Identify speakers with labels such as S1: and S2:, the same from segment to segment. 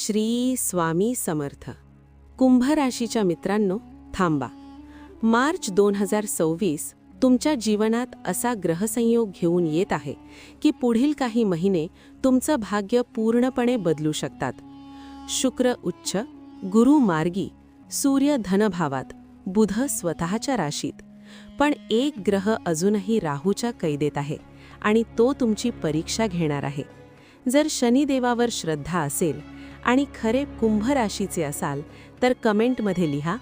S1: श्री स्वामी समर्थ. कुंभ राशीच्या मित्रांनो, थांबा. मार्च 2026 तुमच्या जीवनात असा ग्रहसंयोग घेऊन येत आहे की पुढील काही महिने तुमचं भाग्य पूर्णपणे बदलू शकतात. शुक्र उच्च, गुरु मार्गी, सूर्य धनभावात, बुध स्वतःच्या राशीत. पण एक ग्रह अजूनही राहूच्या कैदेत आहे आणि तो तुमची परीक्षा घेणार आहे. जर शनिदेवावर श्रद्धा असेल आणि खरे कुंभ राशीचे असाल तर कमेंटमध्ये लिहा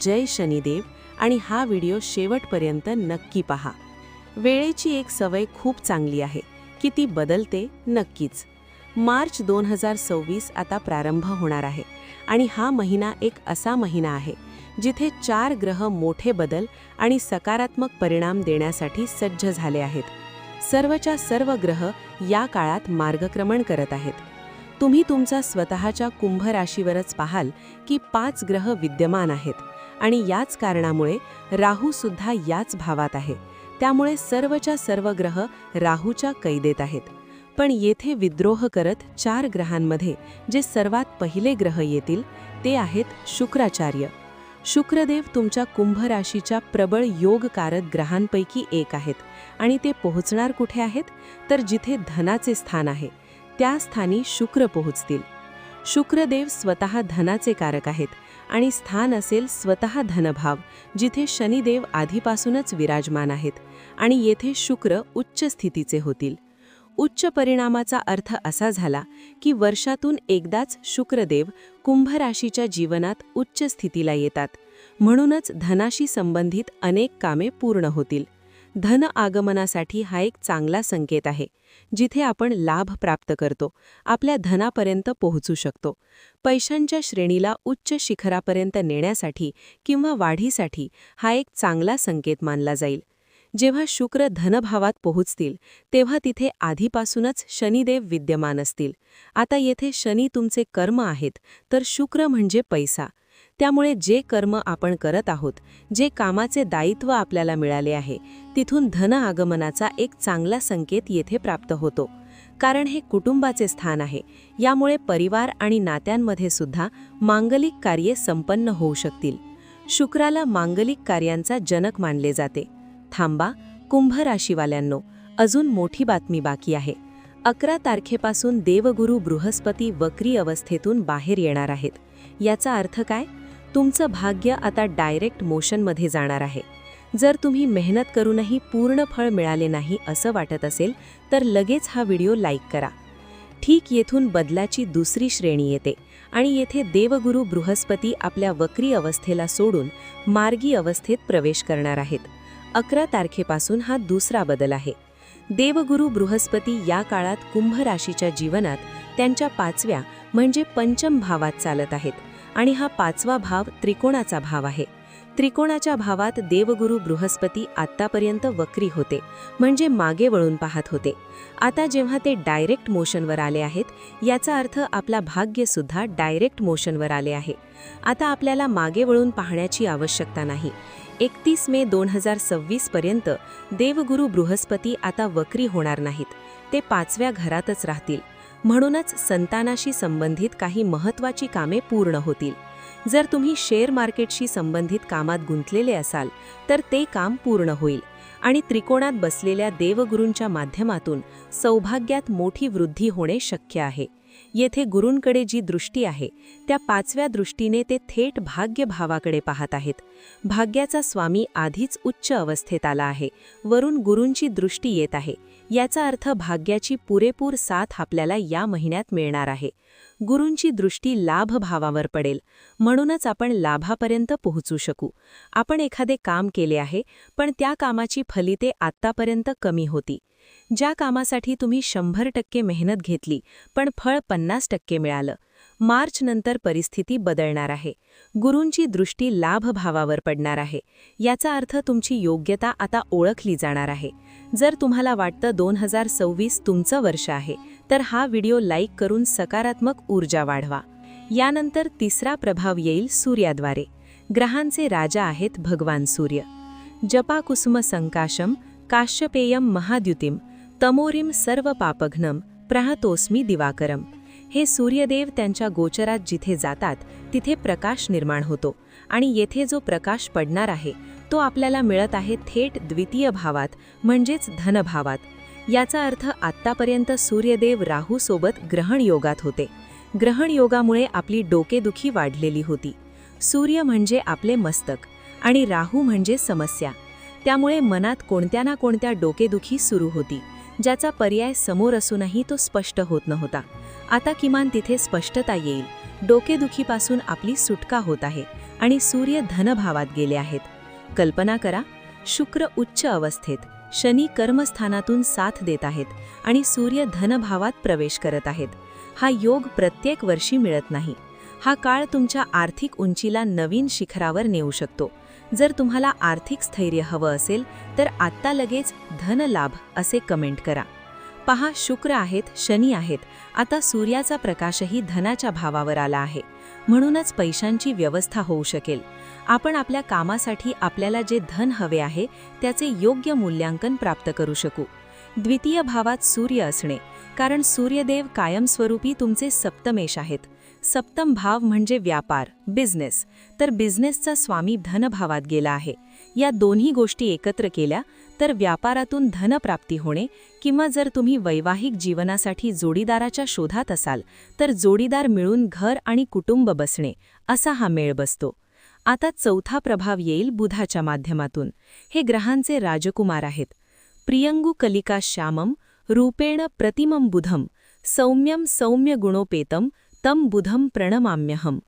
S1: जय शनिदेव आणि हा व्हिडिओ शेवटपर्यंत नक्की पहा. वेळेची एक सवय खूप चांगली आहे की ती बदलते नक्कीच. मार्च 2026 आता प्रारंभ होणार आहे आणि हा महिना एक असा महिना आहे जिथे 4 ग्रह मोठे बदल आणि सकारात्मक परिणाम देण्यासाठी सज्ज झाले आहेत. सर्वच्या सर्व ग्रह या काळात मार्गक्रमण करत आहेत. तुम्ही तुमचा स्वतःच्या कुंभ राशीवरच पाहाल की 5 ग्रह विद्यमान आहेत आणि याच कारणामुळे राहू सुद्धा याच भावात आहे. त्यामुळे सर्वच्या सर्व ग्रह राहूच्या कैदेत आहेत. पण येथे विद्रोह करत 4 ग्रहांमध्ये जे सर्वात पहिले ग्रह येतील ते आहेत शुक्राचार्य. शुक्रदेव तुमच्या कुंभ राशीच्या प्रबळ योगकारक ग्रहांपैकी एक आहेत आणि ते पोहोचणार कुठे आहेत तर जिथे धनाचे स्थान आहे त्या स्थानी शुक्र पोहोचतील. शुक्रदेव स्वतः धनाचे कारक आहेत आणि स्थान असेल स्वतः धनभाव, जिथे शनिदेव आधीपासूनच विराजमान आहेत आणि येथे शुक्र उच्च स्थितीचे होतील. उच्च परिणामाचा अर्थ असा झाला की वर्षातून एकदाच शुक्रदेव कुंभ राशीच्या जीवनात उच्च स्थितीला येतात. म्हणूनच धनाशी संबंधित अनेक कामे पूर्ण होतील. धन आगमनासाठी हा एक चांगला संकेत आहे, जिथे आपण लाभ प्राप्त करतो, आपल्या धनापर्यंत पोहोचू शकतो. पैशांच्या श्रेणीला उच्च शिखरापर्यंत नेण्यासाठी किंवा वाढीसाठी हा एक चांगला संकेत मानला जाईल. जेव्हा शुक्र धनभावात पोहोचतील तेव्हा तिथे आधीपासूनच शनिदेव विद्यमान असतील. आता येथे शनी तुमचे कर्म आहेत तर शुक्र म्हणजे पैसा. त्यामुळे जे कर्म आपण करत आहोत, जे कामाचे दायित्व आपल्याला मिळाले आहे, तिथून धन आगमनाचा एक चांगला संकेत येथे प्राप्त होतो. कारण हे कुटुंबाचे स्थान आहे. यामुळे परिवार आणि नात्यांमध्ये सुद्धा मांगलिक कार्ये संपन्न होऊ शकतील. शुक्राला मांगलिक कार्यांचा जनक मानले जाते. थांबा, कुंभ राशीवाल्यांनो, अजून मोठी बातमी बाकी आहे. 11 तारखेपासून देवगुरु बृहस्पती वक्री अवस्थेतून बाहेर येणार आहेत. याचा अर्थ काय? तुमचं भाग्य आता डायरेक्ट मोशनमध्ये जाणार आहे. जर तुम्ही मेहनत करूनही पूर्ण फळ मिळाले नाही असं वाटत असेल तर लगेच हा व्हिडिओ लाईक करा. ठीक येथून बदलाची दुसरी श्रेणी येते आणि येथे देवगुरु बृहस्पती आपल्या वक्री अवस्थेला सोडून मार्गी अवस्थेत प्रवेश करणार आहेत. 11 तारखेपासून हा दुसरा बदल आहे. देवगुरु बृहस्पती या काळात कुंभ राशीच्या जीवनात त्यांच्या 5व्या म्हणजे पंचम भावात चालत आहेत आणि हा 5वा भाव त्रिकोणाचा भाव आहे. त्रिकोणाच्या भावात देवगुरु बृहस्पती आत्तापर्यंत वक्री होते, म्हणजे मागे वळून पाहत होते. आता जेव्हा ते डायरेक्ट मोशनवर आले आहेत याचा अर्थ आपला भाग्य सुद्धा डायरेक्ट मोशनवर आले आहे. आता आपल्याला मागे वळून पाहण्याची आवश्यकता नाही. 31 मे 2026 पर्यंत देवगुरु बृहस्पती आता वक्री होणार नाहीत. ते 5व्या घरातच राहतील. म्हणूनच संतानाशी संबंधित काही महत्त्वाची कामे पूर्ण होतील. जर तुम्ही शेअर मार्केटशी संबंधित कामात गुंतलेले असाल तर ते काम पूर्ण होईल आणि त्रिकोणात बसलेल्या देवगुरूंच्या माध्यमातून सौभाग्यात मोठी वृद्धी होणे शक्य आहे. येथे गुरूंकडे जी दृष्टी आहे त्या 5व्या दृष्टीने ते थेट भाग्य भावाकडे पाहत आहेत. भाग्याचा स्वामी आधीच उच्च अवस्थेत आला आहे, वरून गुरूंची दृष्टी येत आहे. याचा अर्थ भाग्याची पुरेपूर साथ आपल्याला या महिन्यात मिळणार आहे. गुरूंची दृष्टी लाभ भावावर पडेल, म्हणूनच आपण लाभापर्यंत पोहोचू शकू. आपण एखादे काम केले आहे पण त्या कामाची फलिते आत्तापर्यंत कमी होती. ज्या कामासाठी तुम्ही 100% मेहनत घेतली पण फळ 50% मिळालं. मार्च नंतर परिस्थिती बदलणार आहे. गुरूंची दृष्टी लाभ भावावर पडणार आहे. याचा अर्थ तुमची योग्यता आता ओळखली जाणार आहे. जर तुम्हाला वाटतं 2026 तुमचं वर्ष आहे तर हा व्हिडिओ लाईक करून सकारात्मक ऊर्जा वाढवा. यानंतर तिसरा प्रभाव येईल सूर्याद्वारे. ग्रहांचे राजा आहेत भगवान सूर्य. जपाकुसुम संकाशम काश्यपेयम महाद्युतिम तमोरिम सर्व पापघ्नम प्रहतोस्मी दिवाकरम. हे सूर्यदेव त्यांच्या गोचरात जिथे जातात तिथे प्रकाश निर्माण होतो आणि येथे जो प्रकाश पडणार आहे तो आपल्याला मिळत आहे थेट द्वितीय भावात म्हणजेच धनभावात. याचा अर्थ आत्तापर्यंत सूर्यदेव राहू सोबत ग्रहण योगात होते. ग्रहण योगामुळे आपली डोकेदुखी वाढलेली होती. सूर्य म्हणजे आपले मस्तक आणि राहू म्हणजे समस्या. त्यामुळे मनात कोणत्या ना कोणत्या डोकेदुखी सुरू होती, ज्याचा पर्याय समोर असूनही तो स्पष्ट होत नव्हता. आता किमान तिथे स्पष्टता येईल. डोकेदुखीपासून आपली सुटका होत आहे आणि सूर्य धनभावात गेले आहेत. कल्पना करा, शुक्र उच्च अवस्थेत, शनी कर्मस्थानातून साथ देत आहेत आणि सूर्य धनभावात प्रवेश करत आहेत. हा योग प्रत्येक वर्षी मिळत नाही. हा काळ तुमच्या आर्थिक उंचीला नवीन शिखरावर नेऊ शकतो. जर तुम्हाला आर्थिक स्थैर्य हवं असेल तर आत्ता लगेच धनलाभ असे कमेंट करा. पहा, शुक्र आहेत, शनी आहेत, आता सूर्याचा प्रकाशही धनाच्या भावावर आला आहे. म्हणूनच पैशांची व्यवस्था होऊ शकेल. आपण आपल्या कामासाठी आपल्याला जे धन हवे आहे त्याचे योग्य मूल्यांकन प्राप्त करू शकू. द्वितीय भावात सूर्य असणे, कारण सूर्यदेव कायमस्वरूपी तुमचे सप्तमेश आहेत. सप्तम भाव म्हणजे व्यापार, बिझनेस, तर बिझनेसचा स्वामी धनभावात गेला आहे. या दोन्ही गोष्टी एकत्र केल्या तर व्यापारातून धनप्राप्ती होणे किंवा जर तुम्ही वैवाहिक जीवनासाठी जोडीदाराच्या शोधात असाल तर जोडीदार मिळून घर आणि कुटुंब बसणे, असा हा मेळ बसतो. आता चौथा प्रभाव येईल बुधाच्या माध्यमातून. हे ग्रहांचे राजकुमार आहेत. प्रियंगु कलिका श्यामम रूपेण प्रतिमं बुधम सौम्यम सौम्य गुणोपेतम तम बुधम प्रणमाम्यहम.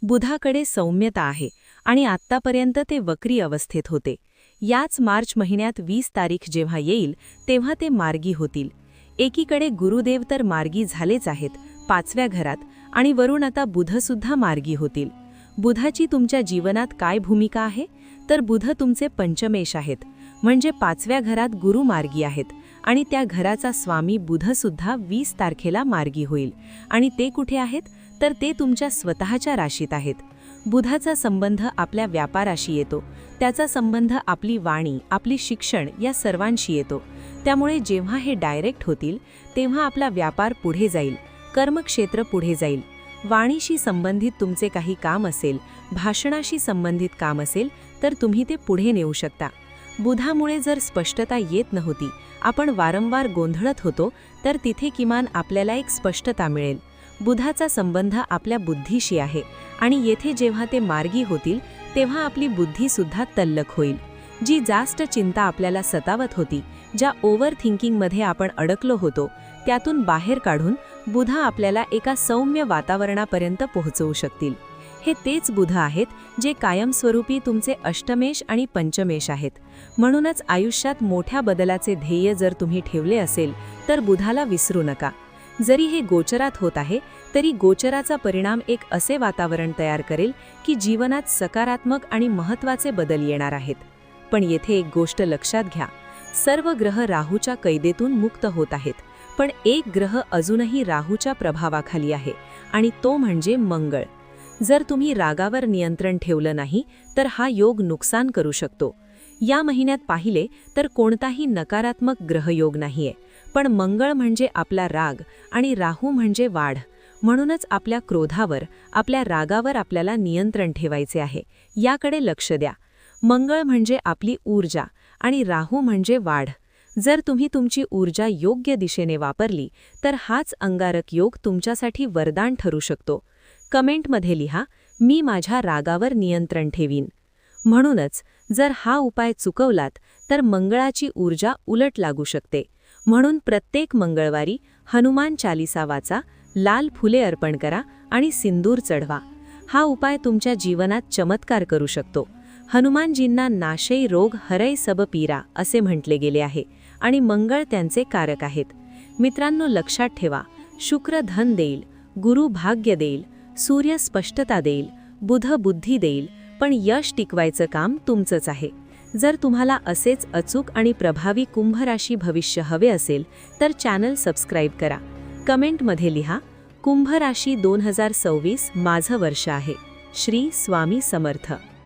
S1: बुधाकडे सौम्यता आहे आणि आत्तापर्यंत ते वक्री अवस्थेत होते. याच मार्च महिन्यात 20 तारीख जेव्हा येईल तेव्हा ते मार्गी होतील. एकीकडे गुरुदेव तर मार्गी झालेच आहेत 5व्या घरात आणि वरून आता बुधसुद्धा मार्गी होतील. बुधाची तुमच्या जीवनात काय भूमिका आहे तर बुध तुमचे पंचमेश आहेत, म्हणजे 5व्या घरात गुरु मार्गी आहेत आणि त्या घराचा स्वामी बुधसुद्धा 20 तारखेला मार्गी होईल. आणि ते कुठे आहेत तर ते तुमच्या स्वतःच्या राशीत आहेत. बुधाचा संबंध आपल्या व्यापाराशी येतो, त्याचा संबंध आपली वाणी, आपली शिक्षण या सर्वांशी येतो. त्यामुळे जेव्हा हे डायरेक्ट होतील तेव्हा आपला व्यापार पुढे जाईल, कर्मक्षेत्र पुढे जाईल. वाणीशी संबंधित तुमचे काही काम असेल, भाषणाशी संबंधित काम असेल तर तुम्ही ते पुढे नेऊ शकता. बुधामुळे जर स्पष्टता येत नव्हती, आपण वारंवार गोंधळत होतो, तर तिथे किमान आपल्याला एक स्पष्टता मिळेल. बुधाचा संबंध आपल्या बुद्धीशी आहे आणि येथे जेव्हा ते मार्गी होतील तेव्हा आपली बुद्धीसुद्धा तल्लख होईल. जी जास्त चिंता आपल्याला सतावत होती, ज्या ओव्हर थिंकिंगमध्ये आपण अडकलो होतो, त्यातून बाहेर काढून बुध आपल्याला एका सौम्य वातावरणापर्यंत पोहोचवू शकतील. हे तेच बुध आहेत जे कायमस्वरूपी तुमचे अष्टमेश आणि पंचमेश आहेत. म्हणूनच आयुष्यात मोठ्या बदलाचे ध्येय जर तुम्ही ठेवले असेल तर बुधाला विसरू नका. जरी हे गोचरात होत आहे तरी गोचराचा परिणाम एक असे वातावरण तयार करेल की जीवनात सकारात्मक आणि महत्त्वाचे बदल येणार आहेत. पण येथे एक गोष्ट लक्षात घ्या, सर्व ग्रह राहूच्या कैदेतून मुक्त होत आहेत, पण एक ग्रह अजूनही राहूच्या प्रभावाखाली आहे आणि तो म्हणजे मंगळ. जर तुम्ही रागावर नियंत्रण ठेवलं नाही तर हा योग नुकसान करू शकतो. या महिन्यात पाहिले तर कोणताही नकारात्मक ग्रहयोग नाहीये, पण मंगळ म्हणजे आपला राग आणि राहू म्हणजे वाढ. म्हणूनच आपल्या क्रोधावर, आपल्या रागावर आपल्याला नियंत्रण ठेवायचे आहे. याकडे लक्ष द्या. मंगळ म्हणजे आपली ऊर्जा आणि राहू म्हणजे वाढ. जर तुम्ही तुमची ऊर्जा योग्य दिशेने वापरली तर हाच अंगारक योग तुमच्यासाठी वरदान ठरू शकतो. कमेंटमध्ये लिहा, मी माझ्या रागावर नियंत्रण ठेवीन. म्हणूनच जर हा उपाय चुकवलात तर मंगळाची ऊर्जा उलट लागू शकते. म्हणून प्रत्येक मंगळवारी हनुमान चालीसा वाचा, लाल फुले अर्पण करा आणि सिंदूर चढवा. हा उपाय तुमच्या जीवनात चमत्कार करू शकतो. हनुमानजींना नाशै रोग हरै सब पीरा असे म्हटले गेले आहे आणि मंगळ त्यांचे कारक आहेत. मित्रांनो, लक्षात ठेवा, शुक्र धन देईल, गुरु भाग्य देईल, सूर्य स्पष्टता देईल, बुध बुद्धी देईल, पण यश टिकवायचं काम तुमचंच आहे. जर तुम्हाला असेच अचूक आणि प्रभावी कुंभ राशी भविष्य हवे असेल तर चॅनल सबस्क्राईब करा. कमेंटमध्ये लिहा, कुंभ राशी 2026 माझं वर्ष आहे. श्री स्वामी समर्थ.